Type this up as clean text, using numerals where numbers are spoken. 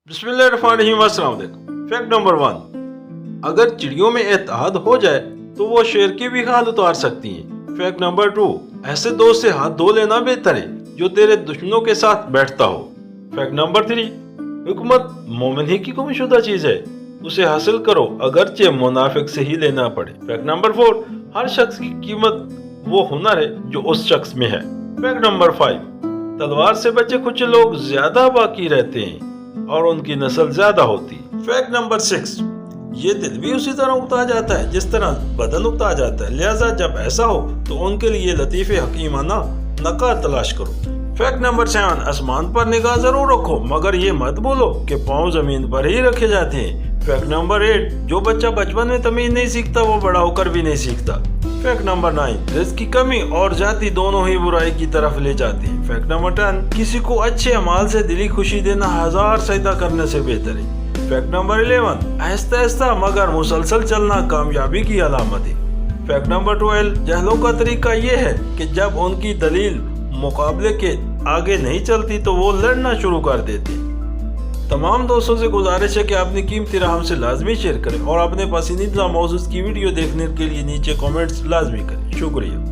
बिस्मिल्लाहिर्रहमानिर्रहीम। अस्सलाम वालेकुम। फैक्ट नंबर 1, अगर चिड़ियों में एतहाद हो जाए तो वो शेर की भी हाल उतार सकती हैं। फैक्ट नंबर 2, ऐसे दोस्त से हाथ धो लेना बेहतर है जो तेरे दुश्मनों के साथ बैठता हो। फैक्ट नंबर 3, हुकूमत मोमिन ही की गुमशुदा चीज है, उसे हासिल करो अगरचे मुनाफिक से ही लेना पड़े। फैक्ट नंबर 4, हर शख्स की कीमत वो हुनर है जो उस शख्स में है। फैक्ट नंबर 5, तलवार से बचे कुछ लोग ज्यादा बाकी रहते हैं और उनकी नस्ल ज्यादा होती। फैक्ट नंबर 6, ये दिल भी उसी तरह उगता जाता है जिस तरह बदन उगता जाता है, लिहाजा जब ऐसा हो तो उनके लिए लतीफे हकीमाना नकार तलाश करो। फैक्ट नंबर 7, आसमान पर निगाह जरूर रखो मगर ये मत बोलो कि पाँव जमीन पर ही रखे जाते हैं। फैक्ट नंबर 8, जो बच्चा बचपन में तमीज नहीं सीखता वो बड़ा होकर भी नहीं सीखता। फैक्ट नंबर 9, रिज़्क की कमी और जाति दोनों ही बुराई की तरफ ले जाती है। फैक्ट नंबर 10, किसी को अच्छे अमाल से दिली खुशी देना 1000 सजदा करने से बेहतर है। फैक्ट नंबर 11, आहिस्ता आहिस्ता मगर मुसलसल चलना कामयाबी की अलामत है। फैक्ट नंबर 12, जहलों का तरीका ये है कि जब उनकी दलील मुकाबले के आगे नहीं चलती तो वो लड़ना शुरू कर देते। तमाम दोस्तों से गुजारिश है कि अपनी कीमती राय हमसे लाजमी शेयर करें और अपने पसंदीदा मौजूद की वीडियो देखने के लिए नीचे कमेंट्स लाजमी करें। शुक्रिया।